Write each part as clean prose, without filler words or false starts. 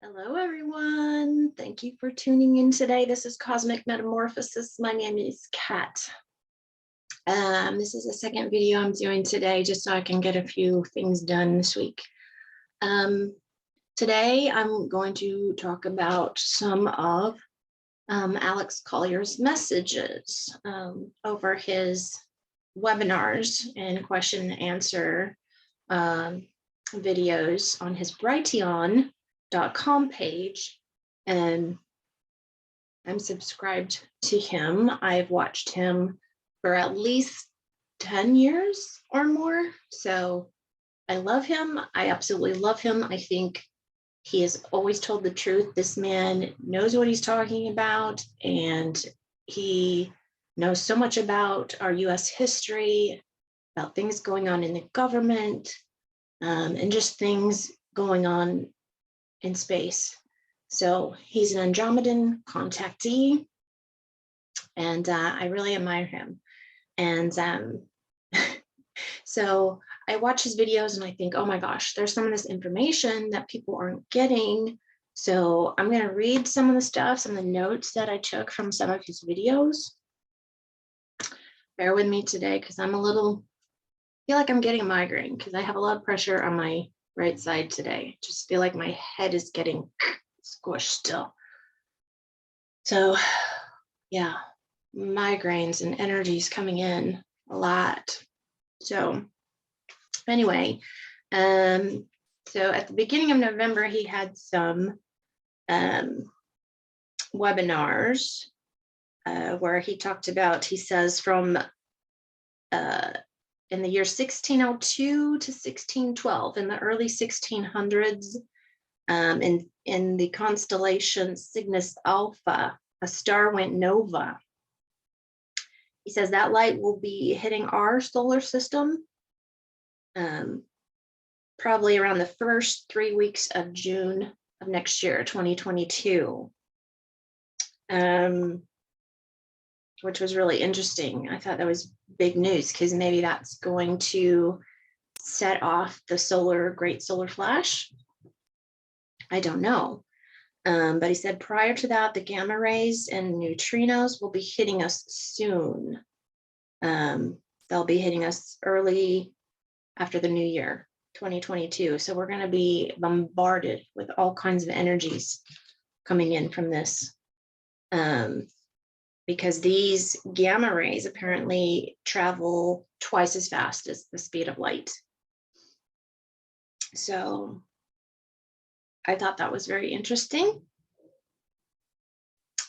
Hello, everyone. Thank you for tuning in today. This is Cosmic Metamorphosis. My name is Kat. This is the second video I'm doing today, just so I can get a few things done this week. Today, I'm going to talk about some of Alex Collier's messages over his webinars and question and answer videos on his Brighteon.com page, and I'm subscribed to him. I've watched him for at least 10 years or more, so I love him. I absolutely love him. I think he has always told the truth. This man knows what he's talking about, and he knows so much about our US history, about things going on in the government, and just things going on in space. So he's an Andromedan contactee, and I really admire him. And so I watch his videos and I think, oh my gosh, there's some of this information that people aren't getting. So I'm going to read some of the stuff, some of the notes that I took from some of his videos. Bear with me today because I'm feel like I'm getting a migraine because I have a lot of pressure on my right side today. Just feel like my head is getting squished still. So yeah, migraines and energies coming in a lot. So anyway, so at the beginning of November, he had some webinars where he talked about, he says, from in the year 1602 to 1612, in the early 1600s, in the constellation Cygnus Alpha, a star went nova. He says that light will be hitting our solar system probably around the first 3 weeks of June of next year, 2022, which was really interesting. I thought that was big news because maybe that's going to set off the great solar flash. I don't know. But he said prior to that, the gamma rays and neutrinos will be hitting us soon. They'll be hitting us early after the new year, 2022. So we're going to be bombarded with all kinds of energies coming in from this. Because these gamma rays apparently travel twice as fast as the speed of light. So I thought that was very interesting.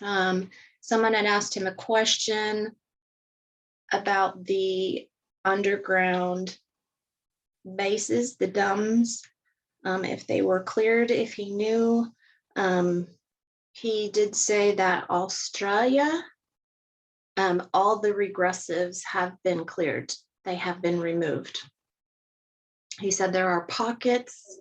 Someone had asked him a question about the underground bases, the DUMs, if they were cleared, if he knew. He did say that Australia, all the regressives have been cleared. They have been removed. He said there are pockets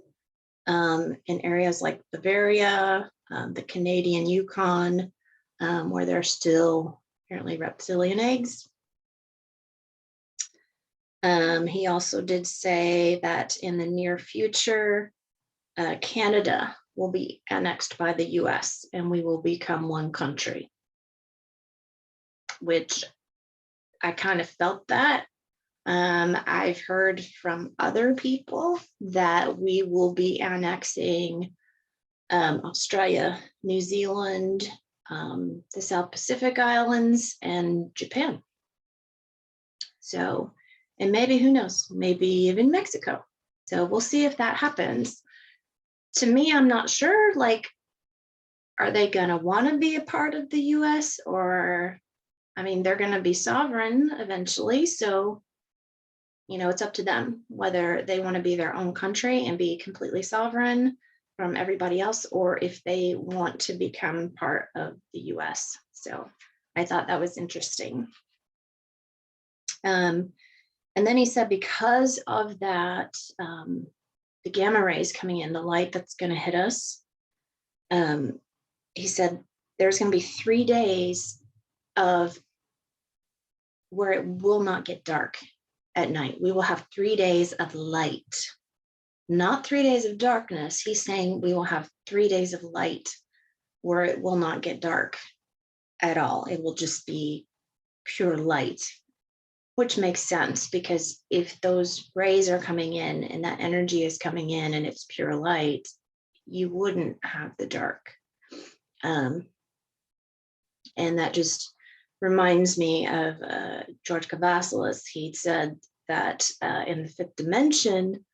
in areas like Bavaria, the Canadian Yukon, where there's still apparently reptilian eggs. He also did say that in the near future, Canada will be annexed by the US and we will become one country, which I kind of felt that. I've heard from other people that we will be annexing Australia, New Zealand, the South Pacific Islands, and Japan. So, and maybe, who knows, maybe even Mexico. So we'll see if that happens. To me, I'm not sure, like, are they going to want to be a part of the US? Or, I mean, they're going to be sovereign eventually. So, you know, it's up to them whether they want to be their own country and be completely sovereign from everybody else, or if they want to become part of the US. So I thought that was interesting. And then he said, because of that, the gamma rays coming in, the light that's going to hit us, he said there's going to be 3 days of where it will not get dark at night. We will have 3 days of light. not 3 days of darkness. He's saying we will have 3 days of light where it will not get dark at all. It will just be pure light, which makes sense, because if those rays are coming in and that energy is coming in and it's pure light, you wouldn't have the dark. And that just reminds me of George Cavassalis. He said that in the fifth dimension,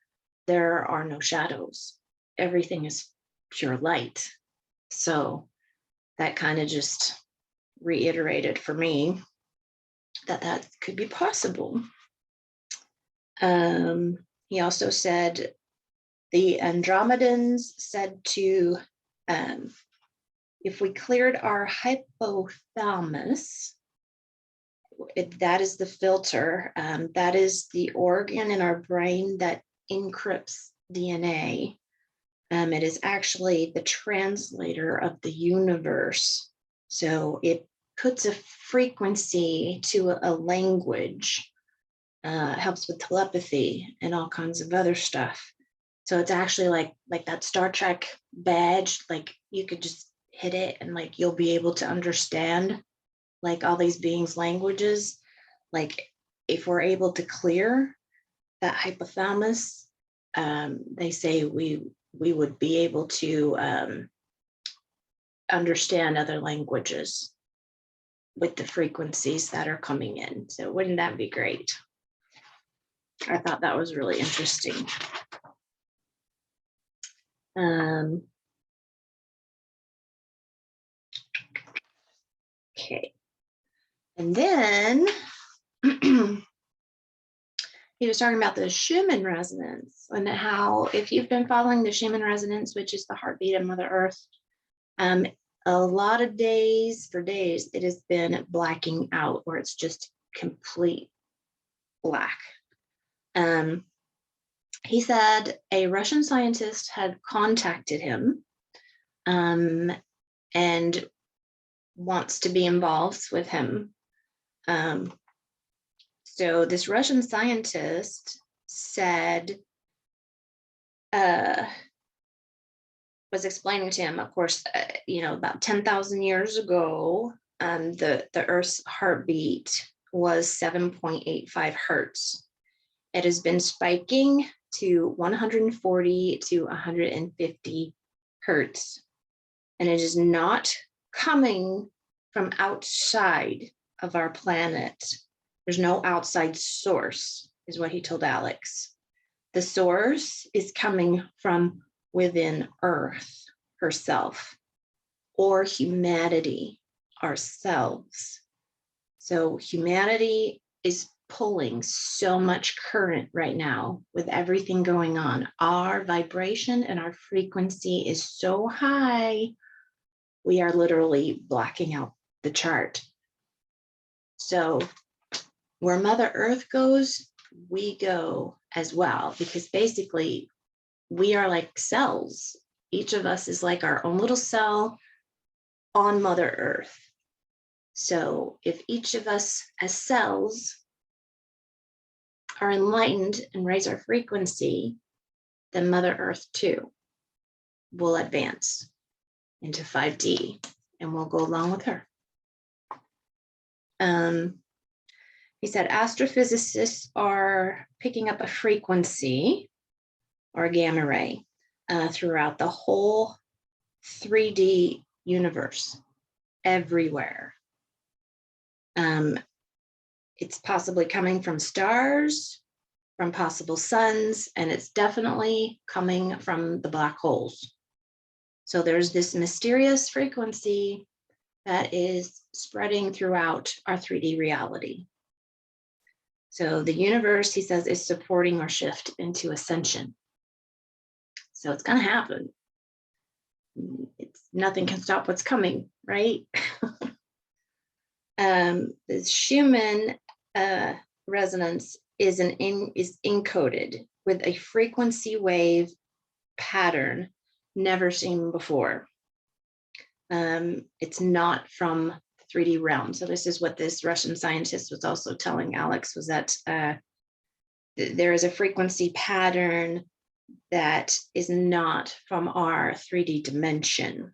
there are no shadows. Everything is pure light. So that kind of just reiterated for me that that could be possible. He also said the Andromedans said to, if we cleared our hypothalamus, that is the filter, that is the organ in our brain that encrypts DNA. It is actually the translator of the universe. So it puts a frequency to a language, helps with telepathy and all kinds of other stuff. So it's actually like that Star Trek badge, like you could just hit it and like you'll be able to understand like all these beings' languages. Like if we're able to clear that hypothalamus, they say we would be able to understand other languages with the frequencies that are coming in. So wouldn't that be great? I thought that was really interesting. Okay. And then he was talking about the Schumann Resonance and how if you've been following the Schumann Resonance, which is the heartbeat of Mother Earth, a lot of days, for days, it has been blacking out where it's just complete black. He said a Russian scientist had contacted him and wants to be involved with him. So this Russian scientist said, was explaining to him, of course, about 10,000 years ago, the Earth's heartbeat was 7.85 hertz. It has been spiking to 140 to 150 hertz. And it is not coming from outside of our planet. There's no outside source, is what he told Alex. The source is coming from within Earth herself, or humanity, ourselves. So humanity is pulling so much current right now with everything going on. Our vibration and our frequency is so high, we are literally blacking out the chart. So where Mother Earth goes, we go as well, because basically we are like cells. Each of us is like our own little cell on Mother Earth. So if each of us as cells are enlightened and raise our frequency, then Mother Earth too will advance into 5D and we'll go along with her. He said astrophysicists are picking up a frequency or a gamma ray throughout the whole 3D universe, everywhere. It's possibly coming from stars, from possible suns, and it's definitely coming from the black holes. So there's this mysterious frequency that is spreading throughout our 3D reality. So the universe, he says, is supporting our shift into ascension. So it's going to happen. Nothing can stop what's coming, right? The Schumann resonance is encoded with a frequency wave pattern never seen before. It's not from the 3D realm. So this is what this Russian scientist was also telling Alex, was that there is a frequency pattern that is not from our 3D dimension.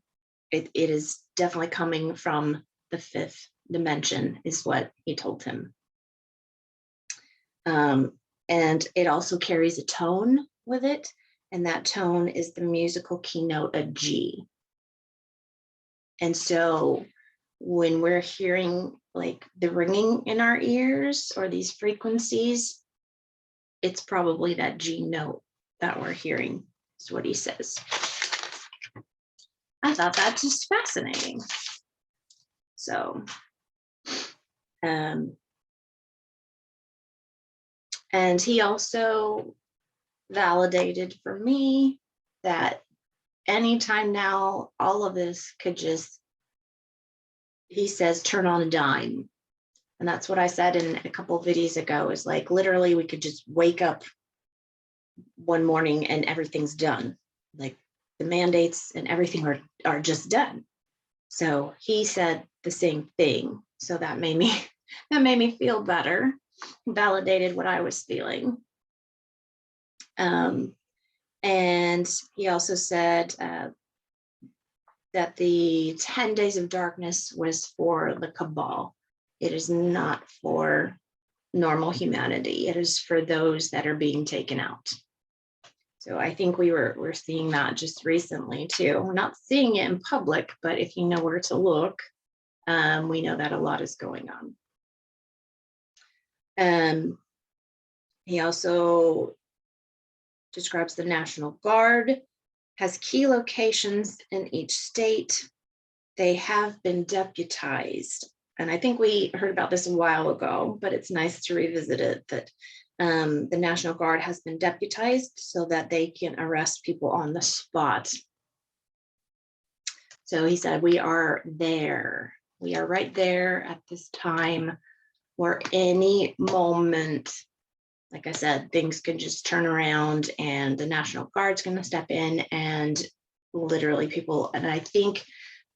It is definitely coming from the 5th dimension, is what he told him. And it also carries a tone with it, and that tone is the musical keynote of G. And so when we're hearing like the ringing in our ears or these frequencies, it's probably that G note that we're hearing, is what he says. I thought that's just fascinating. So, and he also validated for me that anytime now, all of this could just, he says, turn on a dime. And that's what I said in a couple of videos ago, is like, literally we could just wake up one morning and everything's done. Like the mandates and everything are just done. So he said the same thing. So that made me feel better, validated what I was feeling. And he also said that the 10 days of darkness was for the cabal. It is not for normal humanity. It is for those that are being taken out. So I think we're seeing that just recently too. We're not seeing it in public, but if you know where to look, we know that a lot is going on. He also describes the National Guard, has key locations in each state. They have been deputized. And I think we heard about this a while ago, but it's nice to revisit it, that the National Guard has been deputized so that they can arrest people on the spot. So he said, we are there. We are right there at this time, where any moment, like I said, things could just turn around and the National Guard's going to step in, and literally people, and I think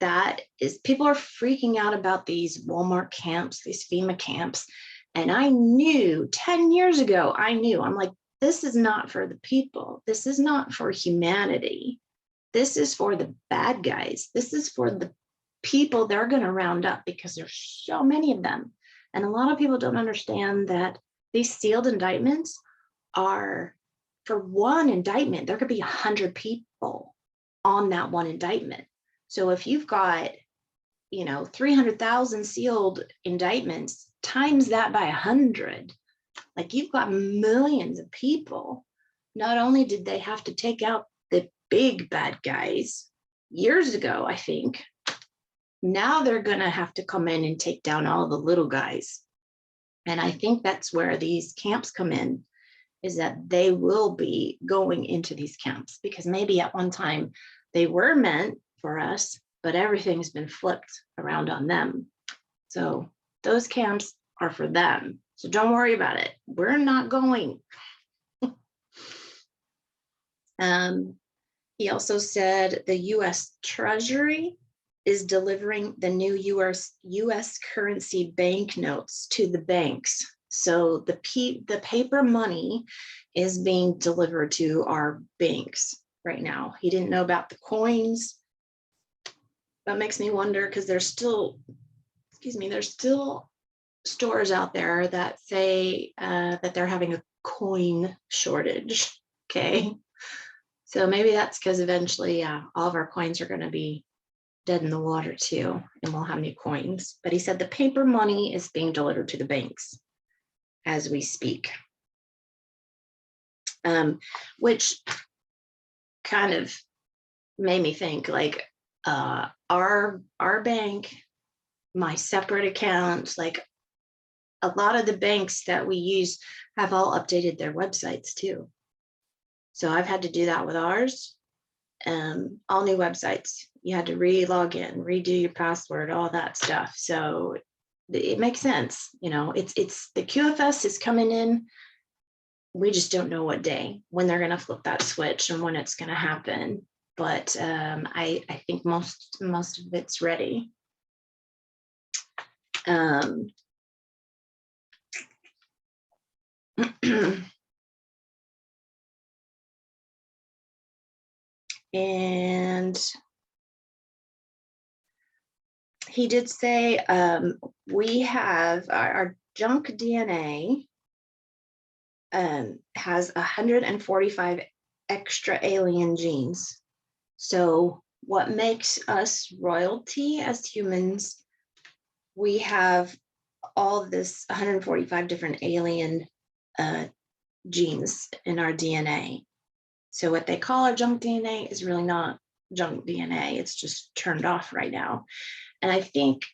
that is, people are freaking out about these Walmart camps, these FEMA camps. And I knew 10 years ago, I'm like, this is not for the people. This is not for humanity. This is for the bad guys. This is for the people they're going to round up, because there's so many of them. And a lot of people don't understand that these sealed indictments are, for one indictment, there could be 100 people on that one indictment. So if you've got, 300,000 sealed indictments, times that by 100, like you've got millions of people. Not only did they have to take out the big bad guys years ago, I think, now they're going to have to come in and take down all the little guys. And I think that's where these camps come in, is that they will be going into these camps, because maybe at one time they were meant for us, but everything's been flipped around on them. So those camps are for them. So don't worry about it. We're not going. He also said the U.S. Treasury is delivering the new U.S. currency banknotes to the banks. So the paper money is being delivered to our banks right now. He didn't know about the coins. That makes me wonder, because there's still stores out there that say that they're having a coin shortage. Okay. So maybe that's because eventually all of our coins are going to be dead in the water too, and we'll have new coins. But he said the paper money is being delivered to the banks as we speak, which kind of made me think, like, our bank, my separate account, like a lot of the banks that we use have all updated their websites too. So I've had to do that with ours. All new websites. You had to re-log in, redo your password, all that stuff. So it makes sense. It's the QFS is coming in. We just don't know what day, when they're going to flip that switch and when it's going to happen. But I think most of it's ready. And he did say we have our junk DNA has 145 extra alien genes. So what makes us royalty as humans, we have all this 145 different alien genes in our DNA. So what they call our junk DNA is really not junk DNA. It's just turned off right now. And I think,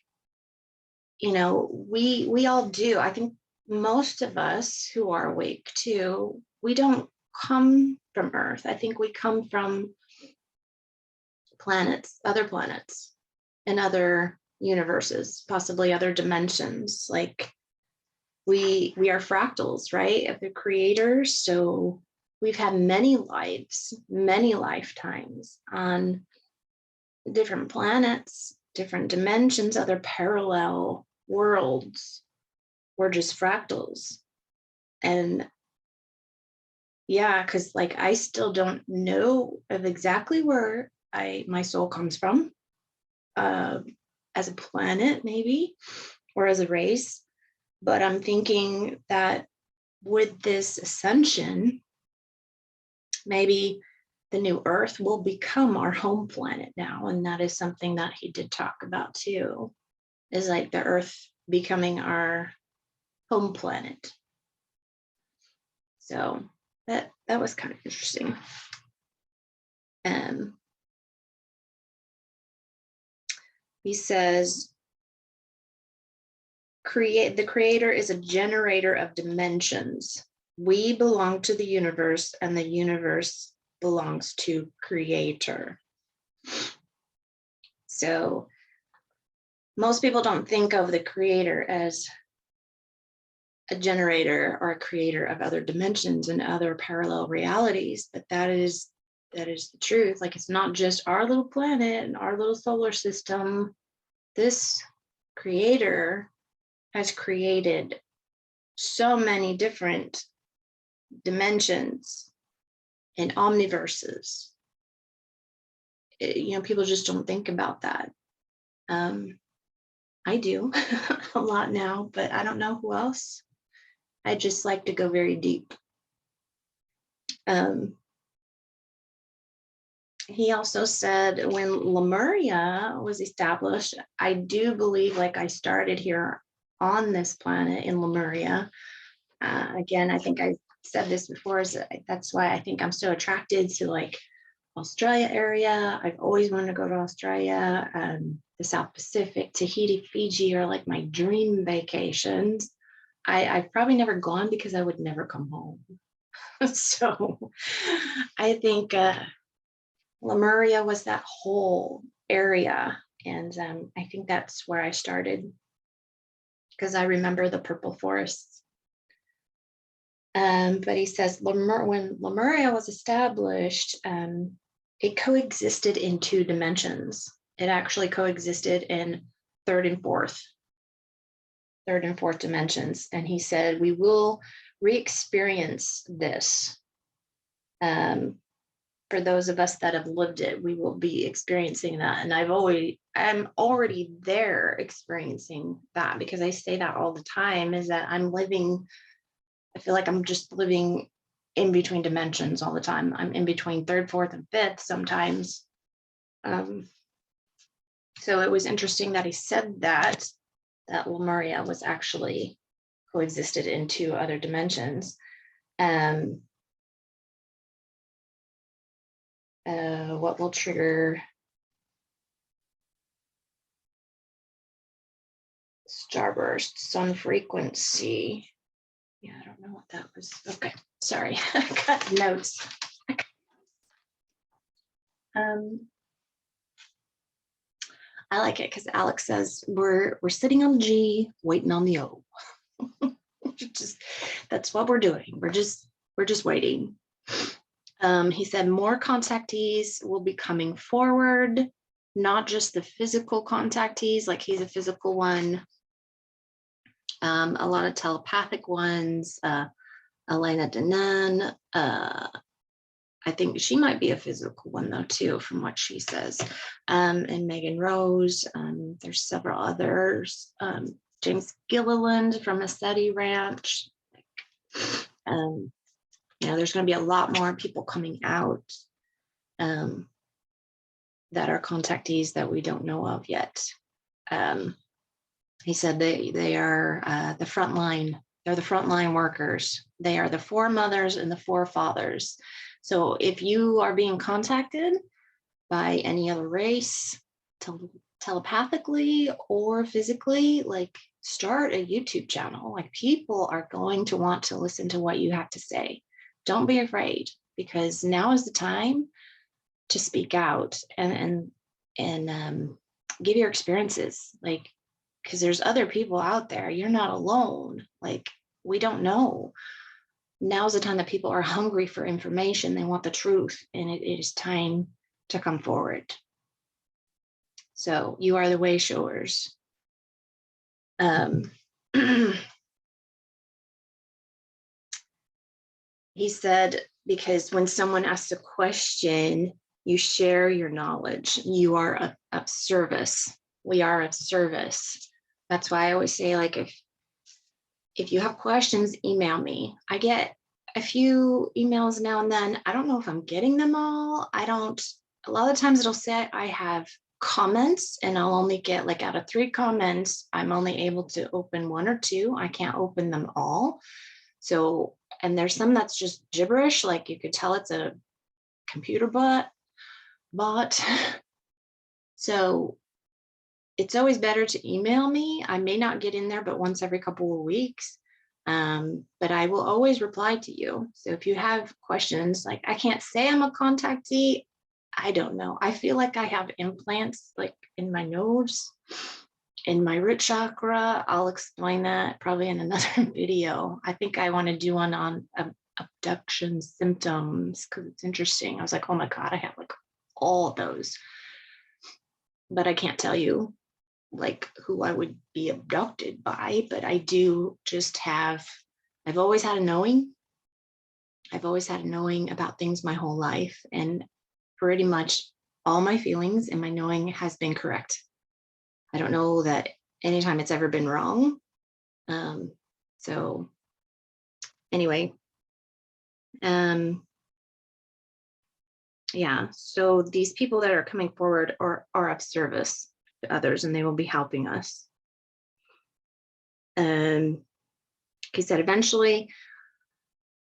you know, we all do. I think most of us who are awake too, we don't come from Earth. I think we come from planets, and other universes, possibly other dimensions. Like we are fractals, right, of the creator. So we've had many lives, many lifetimes on different planets, different dimensions, other parallel worlds. We're just fractals. And yeah, because like I still don't know of exactly where my soul comes from, as a planet maybe, or as a race. But I'm thinking that with this ascension, maybe the new Earth will become our home planet now. And that is something that he did talk about too, is like the Earth becoming our home planet. So that was kind of interesting. He says, the creator is a generator of dimensions. We belong to the universe and the universe belongs to creator. So most people don't think of the creator as a generator or a creator of other dimensions and other parallel realities, but that is the truth. Like, it's not just our little planet and our little solar system. This creator has created so many different dimensions and omniverses. You know, people just don't think about that. I do a lot now, but I don't know who else. I just like to go very deep. He also said when Lemuria was established, I do believe, like, I started here on this planet in Lemuria. Again, I think I said this before, that's why I think I'm so attracted to like Australia area. I've always wanted to go to Australia. The South Pacific, Tahiti, Fiji are like my dream vacations. I've probably never gone because I would never come home. So I think Lemuria was that whole area. And I think that's where I started, because I remember the purple forests. But he says when Lemuria was established, it coexisted in 2 dimensions. It actually coexisted in third and fourth dimensions. And he said, we will re-experience this. For those of us that have lived it, we will be experiencing that. And I'm already there experiencing that, because I say that all the time, is that I feel like I'm just living in between dimensions all the time. I'm in between third, fourth, and fifth sometimes. So it was interesting that he said that Lemuria was actually coexisted in 2 other dimensions. What will trigger starburst? Sun frequency. Yeah, I don't know what that was. Okay, sorry, I got notes. I like it because Alex says we're sitting on G, waiting on the O. That's what we're doing. We're just waiting. He said more contactees will be coming forward, not just the physical contactees, like he's a physical one. A lot of telepathic ones, Elena Denan, I think she might be a physical one though too, from what she says. And Megan Rose, there's several others. James Gilliland from Massetti Ranch. You know, there's going to be a lot more people coming out that are contactees that we don't know of yet. He said they are the frontline. They're the frontline workers. They are the foremothers and the forefathers. So if you are being contacted by any other race, telepathically or physically, like start a YouTube channel. Like people are going to want to listen to what you have to say. Don't be afraid, because now is the time to speak out and give your experiences. Like, because there's other people out there. You're not alone. Like, we don't know. Now's the time that people are hungry for information. They want the truth, and it is time to come forward. So you are the way showers. He said, because when someone asks a question, you share your knowledge. You are of service. We are of service. That's why I always say, like, if you have questions, email me. I get a few emails now and then. I don't know if I'm getting them all. A lot of times it'll say I have comments, and I'll only get, like, out of 3 comments, I'm only able to open 1 or 2. I can't open them all. So, and there's some that's just gibberish, like you could tell it's a computer bot. So it's always better to email me. I may not get in there but once every couple of weeks, but I will always reply to you. So if you have questions, like, I can't say I'm a contactee. I don't know. I feel like I have implants, like, in my nose, in my root chakra. I'll explain that probably in another video. I think I want to do one on abduction symptoms, because it's interesting. I was like, oh my God, I have, like, all of those. But I can't tell you, like, who I would be abducted by, but I do just have, I've always had a knowing. I've always had a knowing about things my whole life, and pretty much all my feelings and my knowing has been correct. I don't know that anytime it's ever been wrong. So anyway, yeah, so these people that are coming forward are of service to others, and they will be helping us. He said, eventually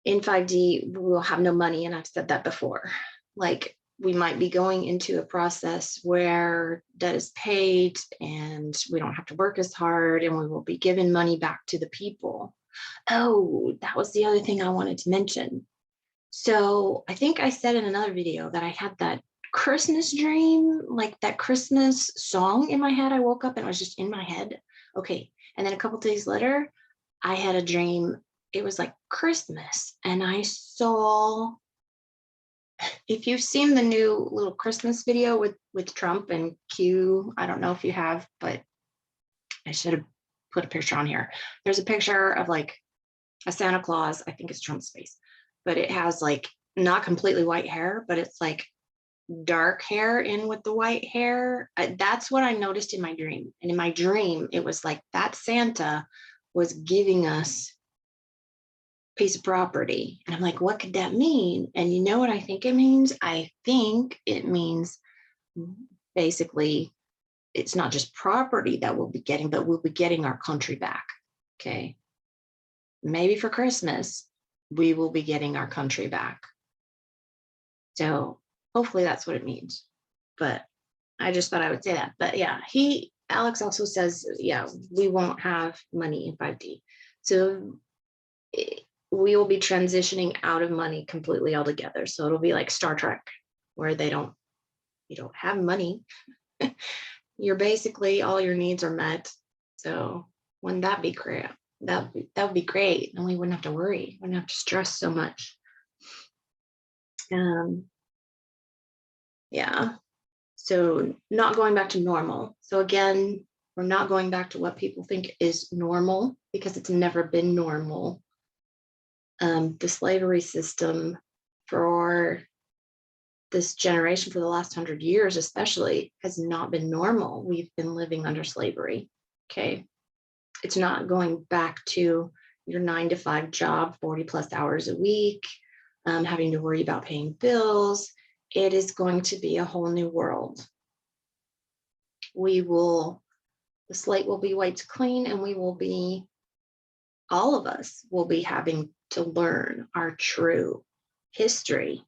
in 5D, we will have no money. And I've said that before. Like, we might be going into a process where debt is paid and we don't have to work as hard, and we will be giving money back to the people. Oh, that was the other thing I wanted to mention. So I think I said in another video that I had that Christmas dream, like that Christmas song in my head. I woke up and it was just in my head. Okay. And then a couple days later, I had a dream. It was like Christmas, and I saw, if you've seen the new little Christmas video with Trump and Q, I don't know if you have, but I should have put a picture on here. There's a picture of, like, a Santa Claus. I think it's Trump's face, but it has, like, not completely white hair, but it's like dark hair in with the white hair. That's what I noticed in my dream. And in my dream, it was like that Santa was giving us a piece of property. And I'm like, what could that mean? And you know what I think it means? I think it means basically it's not just property that we'll be getting, but we'll be getting our country back. Okay. Maybe for Christmas, we will be getting our country back. So hopefully that's what it means. But I just thought I would say that. But yeah, Alex also says, yeah, we won't have money in 5D. So we will be transitioning out of money completely altogether. So it'll be like Star Trek, where you don't have money. You're basically, all your needs are met. So wouldn't that be great? That would be great. And we wouldn't have to worry. Wouldn't have to stress so much. Yeah. So not going back to normal. So again, we're not going back to what people think is normal, because it's never been normal. The slavery system for this generation for the last 100 years, especially, has not been normal. We've been living under slavery. Okay. It's not going back to your 9-to-5 job, 40+ hours a week, having to worry about paying bills. It is going to be a whole new world. The slate will be wiped clean, and all of us will be having to learn our true history.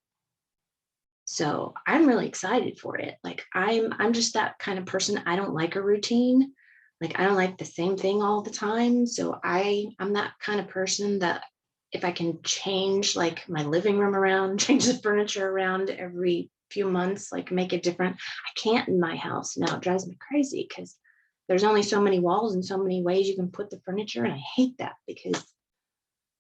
So I'm really excited for it. Like I'm just that kind of person. I don't like a routine. Like I don't like the same thing all the time. So I'm that kind of person that if I can change like my living room around, change the furniture around every few months, like make it different. I can't in my house now. It drives me crazy because there's only so many walls and so many ways you can put the furniture. And I hate that because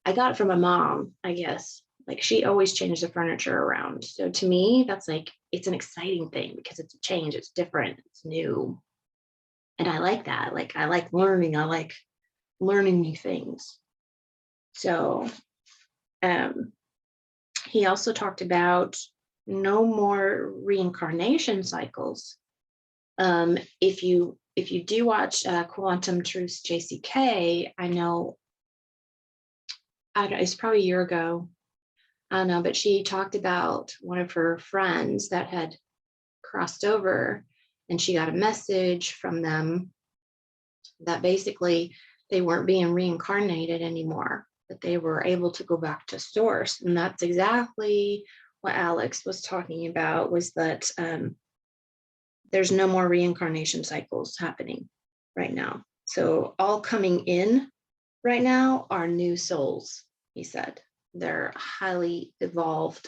I got it from my mom, I guess. Like she always changed the furniture around. So to me, that's like, it's an exciting thing because it's a change, it's different, it's new. And I like that. Like I like learning new things. So he also talked about no more reincarnation cycles. If you do watch Quantum Truths JCK, I know it's probably a year ago. I don't know, but she talked about one of her friends that had crossed over, and she got a message from them that basically they weren't being reincarnated anymore, that they were able to go back to source. And that's exactly what Alex was talking about, was that there's no more reincarnation cycles happening right now. So all coming in right now are new souls, he said. They're highly evolved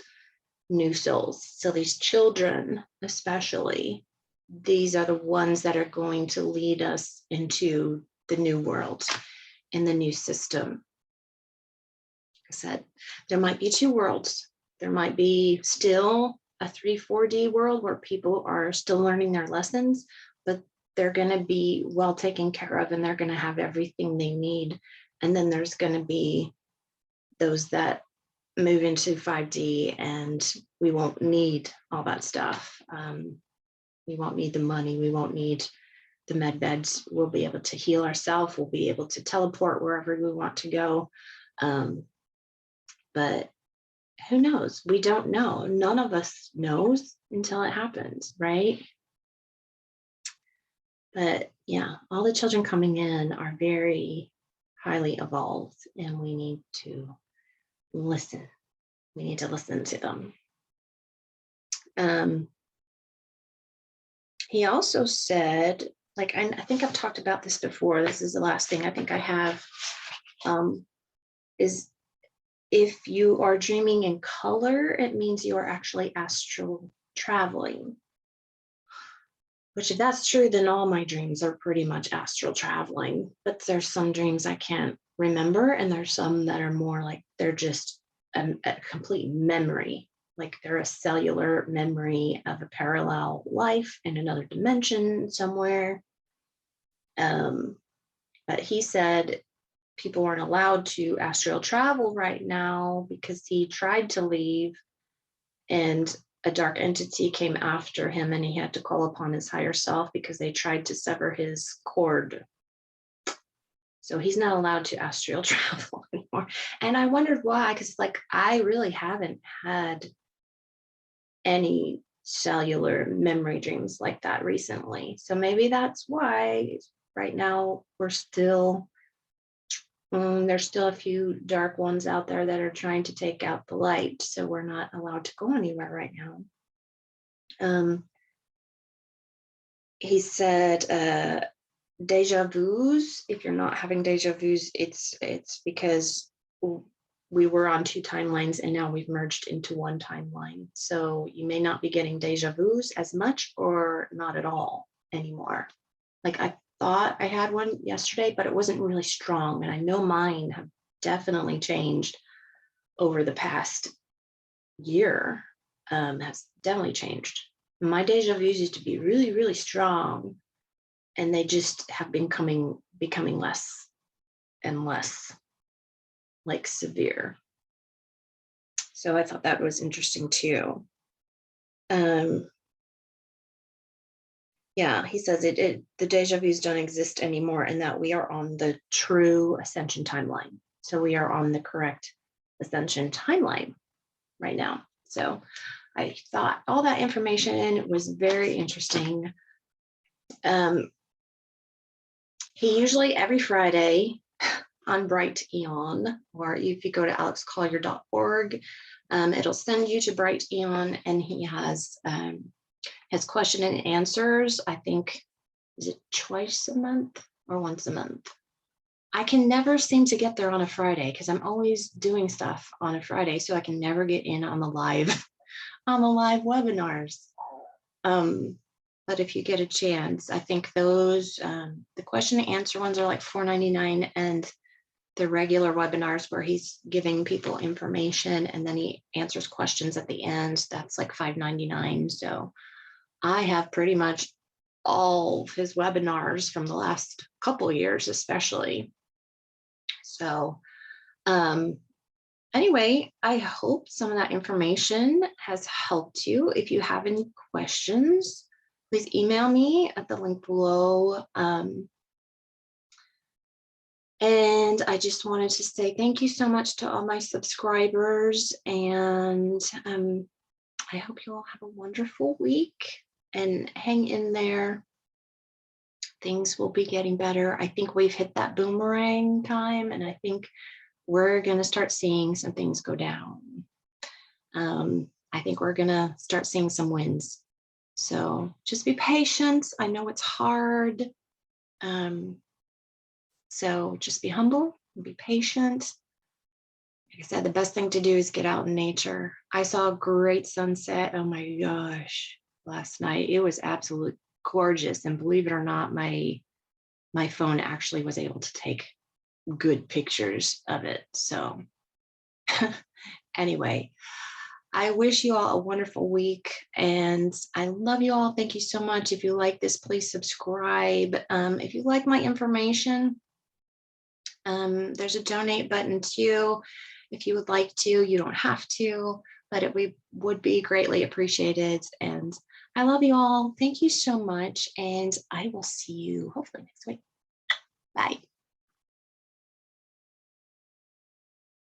new souls. So these children, especially, these are the ones that are going to lead us into the new world and the new system. Like I said, there might be two worlds. There might be still a 3-4D world where people are still learning their lessons, but they're going to be well taken care of and they're going to have everything they need. And then there's going to be those that move into 5D and we won't need all that stuff. We won't need the money. We won't need the med beds. We'll be able to heal ourselves. We'll be able to teleport wherever we want to go. But who knows? We don't know. None of us knows until it happens, right? But yeah, all the children coming in are very highly evolved, and we need to listen. We need to listen to them. He also said, like, I think I've talked about this before. This is the last thing I think I have, is if you are dreaming in color, it means you are actually astral traveling. Which if that's true, then all my dreams are pretty much astral traveling. But there's some dreams I can't remember, and there's some that are more like they're just a complete memory. Like they're a cellular memory of a parallel life in another dimension somewhere. But he said people weren't allowed to astral travel right now because he tried to leave and a dark entity came after him and he had to call upon his higher self because they tried to sever his cord. So he's not allowed to astral travel anymore. And I wondered why, because like I really haven't had any cellular memory dreams like that recently. So maybe that's why right now we're still, there's still a few dark ones out there that are trying to take out the light. So we're not allowed to go anywhere right now. He said, deja vus, if you're not having deja vus, it's because we were on two timelines and now we've merged into one timeline. So you may not be getting deja vus as much or not at all anymore. Like I thought I had one yesterday, but it wasn't really strong. And I know mine have definitely changed over the past year. Has definitely changed. My deja vus used to be really, really strong, and they just have been becoming less and less like severe. So I thought that was interesting too. Yeah, he says the deja vus don't exist anymore and that we are on the true ascension timeline. So we are on the correct ascension timeline right now. So I thought all that information was very interesting. He usually every Friday on Bright Eon, or if you go to alexcollier.org, it'll send you to Bright Eon, and he has his question and answers. I think, is it twice a month or once a month? I can never seem to get there on a Friday because I'm always doing stuff on a Friday, so I can never get in on the live webinars. But if you get a chance, I think those the question and answer ones are like $4.99, and the regular webinars where he's giving people information and then he answers questions at the end, that's like $5.99. So I have pretty much all of his webinars from the last couple of years, especially. So anyway, I hope some of that information has helped you. If you have any questions, please email me at the link below. And I just wanted to say thank you so much to all my subscribers, and I hope you all have a wonderful week and hang in there. Things will be getting better. I think we've hit that boomerang time, and I think we're going to start seeing some things go down. I think we're going to start seeing some wins. So just be patient. I know it's hard. So just be humble and be patient. Like I said, the best thing to do is get out in nature. I saw a great sunset. Oh my gosh, last night. It was absolutely gorgeous. And believe it or not, my phone actually was able to take good pictures of it. So anyway, I wish you all a wonderful week, and I love you all. Thank you so much. If you like this, please subscribe. If you like my information, there's a donate button too. If you would like to, you don't have to, but it would be greatly appreciated. And I love you all. Thank you so much. And I will see you hopefully next week. Bye.